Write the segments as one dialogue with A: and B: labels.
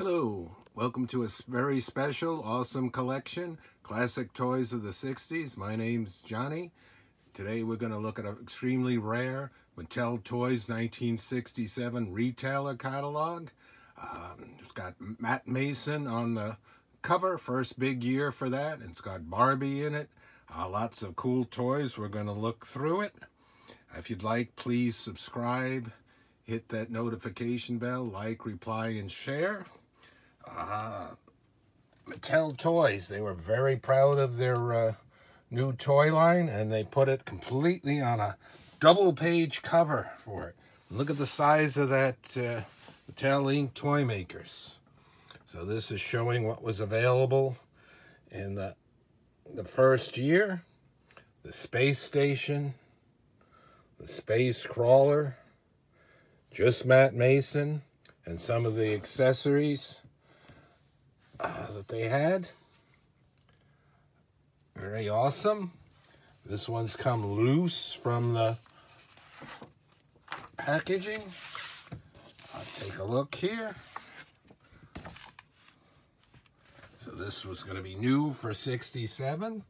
A: Hello, welcome to a very special, awesome collection, Classic Toys of the 60s. My name's Johnny. Today we're going to look at an extremely rare Mattel Toys 1967 retailer catalog. It's got Matt Mason on the cover, first big year for that. It's got Barbie in it. Lots of cool toys. We're going to look through it. If you'd like, please subscribe, hit that notification bell, like, reply, and share. Mattel Toys, they were very proud of their new toy line, and they put it completely on a double-page cover for it. Look at the size of that Mattel Inc. toy makers. So this is showing what was available in the first year. The space station, the space crawler, just Matt Mason, and some of the accessories that they had. Very awesome. This one's come loose from the packaging. I'll take a look here. So this was going to be new for 67.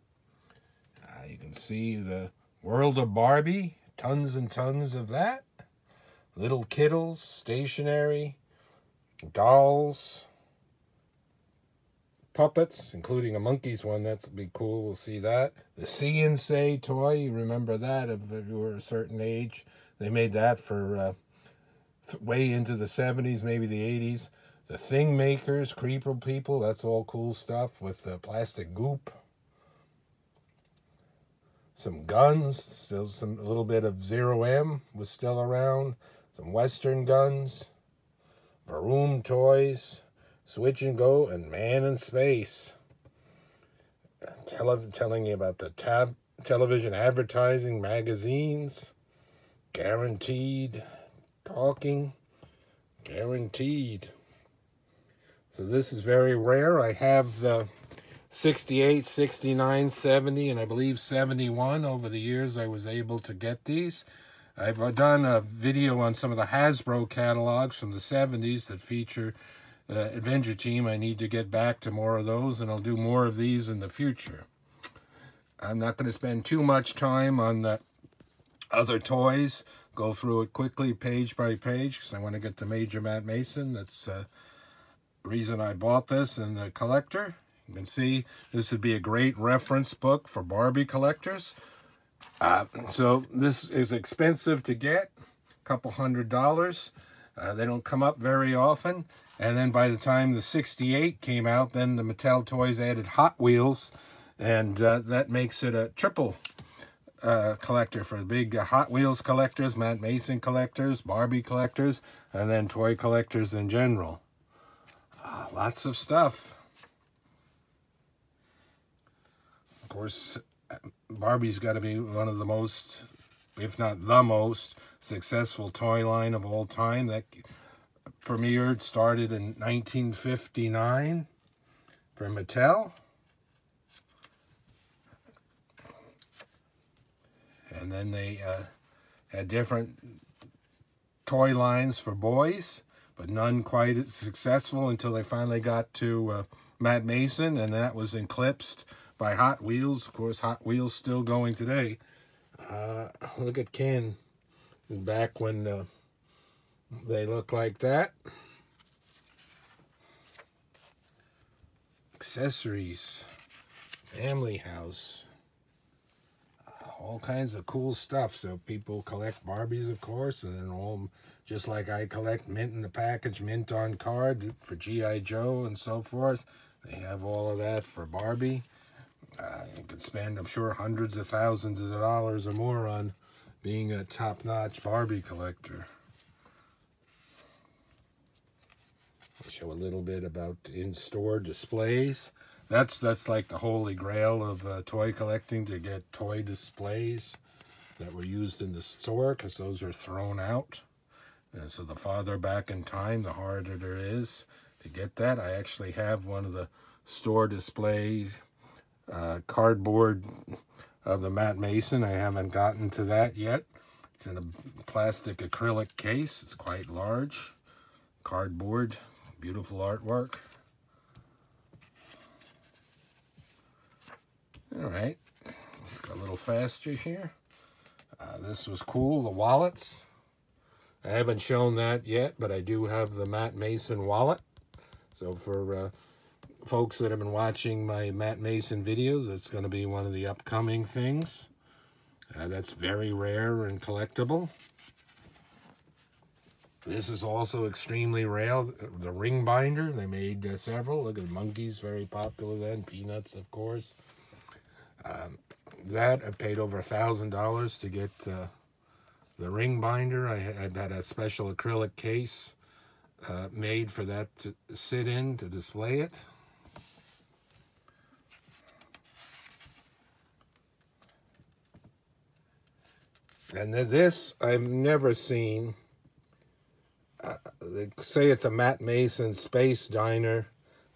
A: You can see the world of Barbie, tons and tons of that. Little kittles, stationery, dolls, puppets, including a monkey's one. That's be cool. We'll see that. The See and Say toy, you remember that if you were a certain age. They made that for way into the 70s, maybe the 80s. The Thingmakers, Creeper People, that's all cool stuff with plastic goop. Some guns, still a little bit of 0M was still around. Some Western guns, Maroon toys, Switch and Go, and Man in Space. Telling you about the television advertising magazines. Guaranteed. Talking. Guaranteed. So this is very rare. I have the 68, 69, 70, and I believe 71. Over the years I was able to get these. I've done a video on some of the Hasbro catalogs from the 70s that feature Adventure Team. I need to get back to more of those, and I'll do more of these in the future. I'm not going to spend too much time on the other toys. Go through it quickly, page by page, because I want to get to Major Matt Mason. That's the reason I bought this in the collector. You can see this would be a great reference book for Barbie collectors. So this is expensive to get, a couple $100. They don't come up very often. And then by the time the 68 came out, then the Mattel Toys added Hot Wheels, and that makes it a triple collector for big Hot Wheels collectors, Matt Mason collectors, Barbie collectors, and then toy collectors in general. Lots of stuff. Of course, Barbie's got to be one of the most, if not the most, successful toy line of all time. That premiered, started in 1959 for Mattel. And then they had different toy lines for boys, but none quite as successful until they finally got to Matt Mason, and that was eclipsed by Hot Wheels. Of course, Hot Wheels still going today. Look at Ken back when they look like that. Accessories, family house, all kinds of cool stuff. So people collect Barbies, of course, and then all, just like I collect mint in the package, mint on card for G.I. Joe and so forth. They have all of that for Barbie. You could spend, I'm sure, hundreds of thousands of dollars or more on being a top-notch Barbie collector. I'll show a little bit about in-store displays. That's like the holy grail of toy collecting, to get toy displays that were used in the store, because those are thrown out. And so the farther back in time, the harder it is to get that. I actually have one of the store displays, cardboard of the Matt Mason. I haven't gotten to that yet. It's in a plastic acrylic case. It's quite large. Cardboard Beautiful artwork. All right, let's go a little faster here. This was cool, the wallets. I haven't shown that yet, but I do have the Matt Mason wallet. So for folks that have been watching my Matt Mason videos, that's going to be one of the upcoming things. That's very rare and collectible. This is also extremely rare, the ring binder. They made several. Look at Monkeys, very popular then. Peanuts, of course. That I paid over $1,000 to get the ring binder. I had a special acrylic case made for that to sit in to display it. And then this I've never seen. They say it's a Matt Mason Space Diner,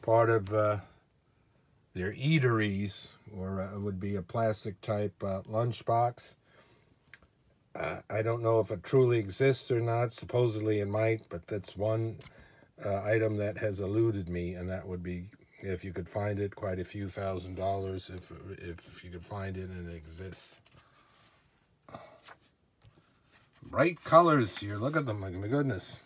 A: part of their eateries, or it would be a plastic type lunchbox. I don't know if it truly exists or not. Supposedly it might, but that's one item that has eluded me, and that would be, if you could find it, quite a few $1,000s if you could find it and it exists. Bright colors here. Look at them. My goodness.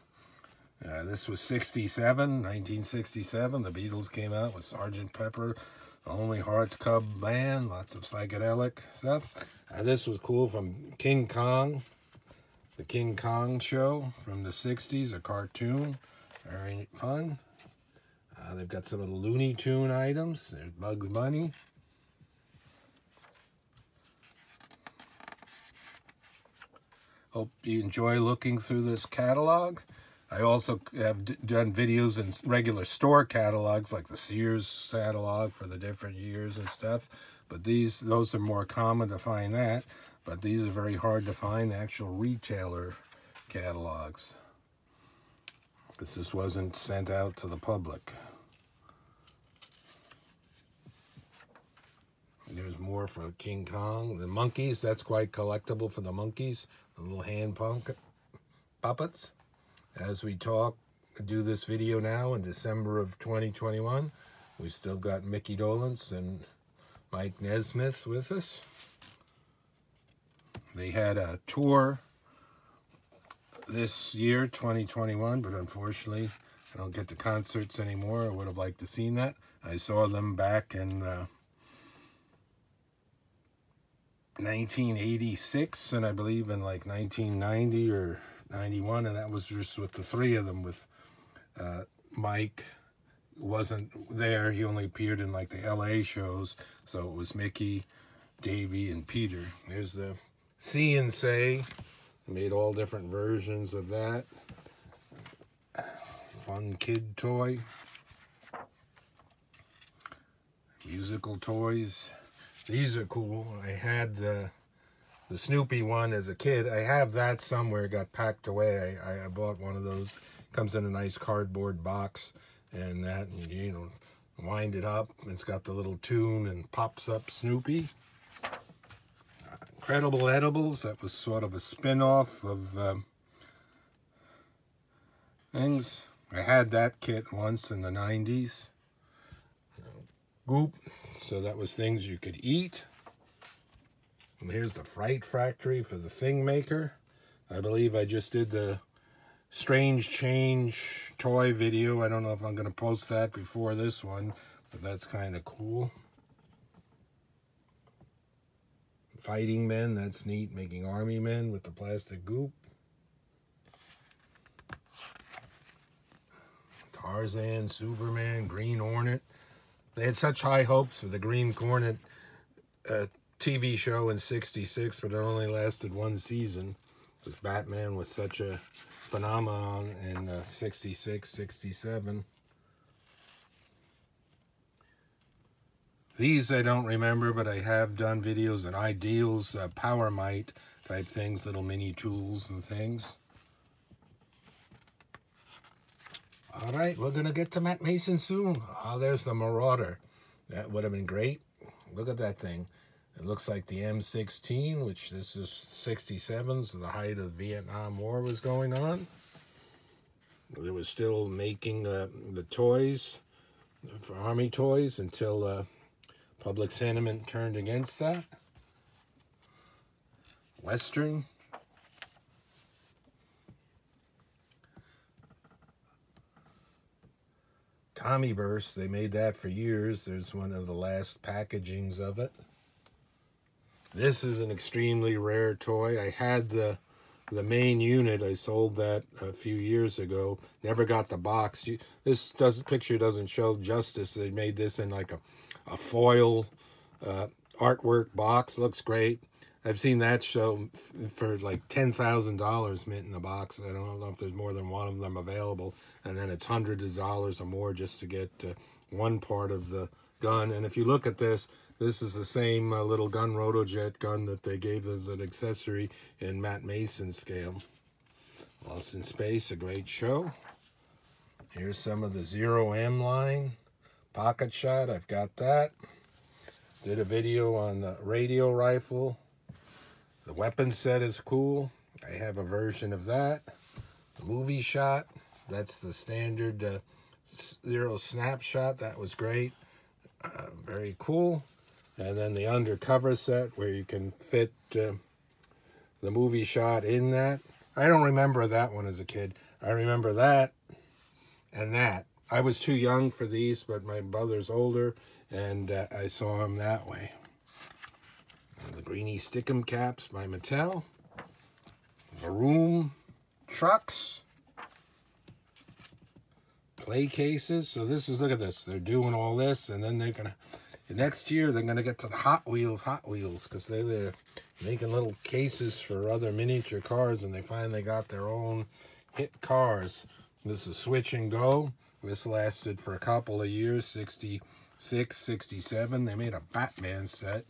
A: This was 1967. The Beatles came out with Sgt. Pepper, The Lonely Hearts Club Band, lots of psychedelic stuff. This was cool from King Kong, the King Kong show from the 60s, a cartoon. Very fun. They've got some of the Looney Tune items. There's Bugs Bunny. Hope you enjoy looking through this catalog. I also have done videos in regular store catalogs, like the Sears catalog for the different years and stuff. But those are more common to find that. But these are very hard to find, the actual retailer catalogs. This just wasn't sent out to the public. There's more for King Kong. The monkeys, that's quite collectible for the monkeys. The little hand puppets. As we do this video now in December of 2021, we've still got Mickey Dolenz and Mike Nesmith with us. They had a tour this year, 2021, but unfortunately, I don't get to concerts anymore. I would have liked to have seen that. I saw them back in 1986, and I believe in like 1990 or 91, and that was just with the three of them. With Mike wasn't there. He only appeared in like the LA shows, so it was Mickey, Davey, and Peter. There's the See and Say. Made all different versions of that. Fun kid toy. Musical toys. These are cool. I had the Snoopy one as a kid. I have that somewhere. It got packed away. I bought one of those. Comes in a nice cardboard box, and that, you know, wind it up. It's got the little tune and pops up Snoopy. Incredible Edibles. That was sort of a spin-off of things. I had that kit once in the 90s. Goop. So that was things you could eat. And here's the Fright Factory for the Thingmaker. I believe I just did the Strange Change toy video. I don't know if I'm going to post that before this one, but that's kind of cool. Fighting men, that's neat. Making army men with the plastic goop. Tarzan, Superman, Green Hornet. They had such high hopes for the Green Hornet TV show in '66, but it only lasted one season, because Batman was such a phenomenon in '66, '67. These I don't remember, but I have done videos and Ideals, Power Mite type things, little mini tools and things. All right, we're going to get to Matt Mason soon. Oh, there's the Marauder. That would have been great. Look at that thing. It looks like the M16, which this is '67, so the height of the Vietnam War was going on. They were still making the toys for Army Toys until public sentiment turned against that. Western. Tommy Burst, they made that for years. There's one of the last packagings of it. This is an extremely rare toy. I had the main unit. I sold that a few years ago. Never got the box. This picture doesn't show justice. They made this in like a foil artwork box. Looks great. I've seen that show for like $10,000 mint in the box. I don't know if there's more than one of them available. And then it's hundreds of dollars or more just to get one part of the gun. And if you look at this, this is the same little gun, rotojet gun, that they gave as an accessory in Matt Mason scale. Lost in Space, a great show. Here's some of the 0M line. Pocket shot, I've got that. Did a video on the radio rifle. The weapon set is cool. I have a version of that. The movie shot, that's the standard zero snapshot. That was great. Very cool. And then the undercover set where you can fit the movie shot in that. I don't remember that one as a kid. I remember that and that. I was too young for these, but my brother's older, and I saw him that way. And the Greenie Stickum caps by Mattel. Vroom trucks. Play cases. So this is, look at this. They're doing all this, and then they're going to, next year, they're going to get to the Hot Wheels, because they're making little cases for other miniature cars, and they finally got their own hit cars. This is Switch and Go. This lasted for a couple of years, 66, 67. They made a Batman set.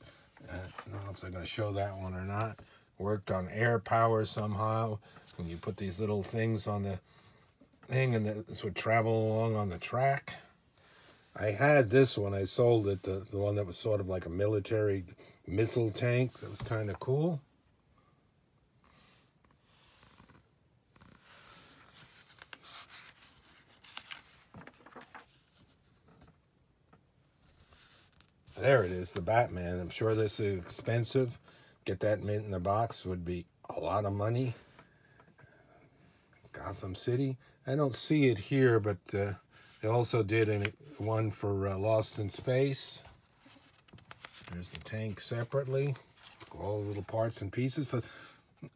A: I don't know if they're going to show that one or not. Worked on air power somehow. When you put these little things on the thing, and this would travel along on the track. I had this one. I sold it, the one that was sort of like a military missile tank. That was kind of cool. There it is, the Batman. I'm sure this is expensive. Get that mint in the box would be a lot of money. Gotham City. I don't see it here, but they also did one for Lost in Space. There's the tank separately. All the little parts and pieces. So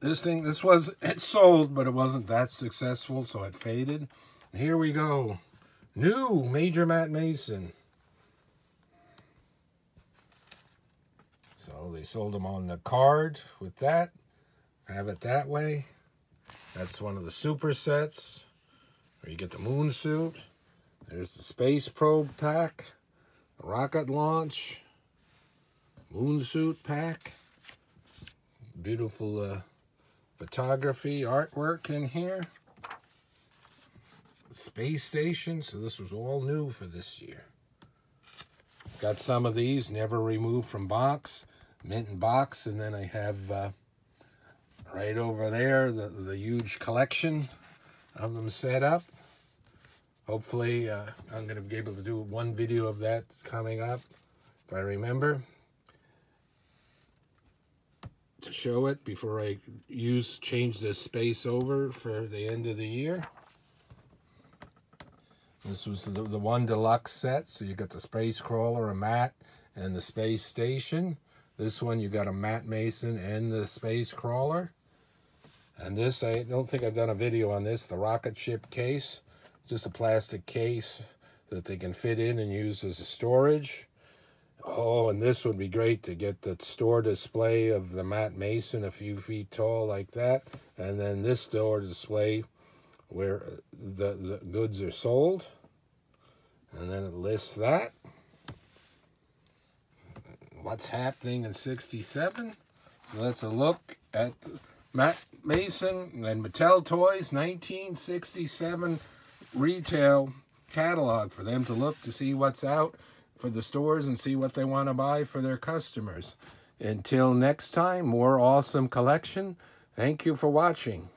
A: it sold, but it wasn't that successful, so it faded. And here we go. New Major Matt Mason. So they sold them on the card with that. Have it that way. That's one of the super sets where you get the moon suit. There's the space probe pack, the rocket launch, moon suit pack. Beautiful photography, artwork in here. The space station. So this was all new for this year. Got some of these, never removed from box, mint in box, and then I have right over there the huge collection of them set up. Hopefully I'm going to be able to do one video of that coming up, if I remember, to show it before I change this space over for the end of the year. This was the one deluxe set, so you got the Space Crawler, a Matt, and the Space Station. This one you got a Matt Mason and the Space Crawler. And this, I don't think I've done a video on this, the rocket ship case. Just a plastic case that they can fit in and use as a storage. Oh, and this would be great to get the store display of the Matt Mason a few feet tall like that. And then this store display where the goods are sold, and then it lists that. What's happening in 67. So that's a look at Matt Mason and Mattel Toys 1967 retail catalog for them to look to see what's out for the stores and see what they want to buy for their customers. Until next time, more awesome collection. Thank you for watching.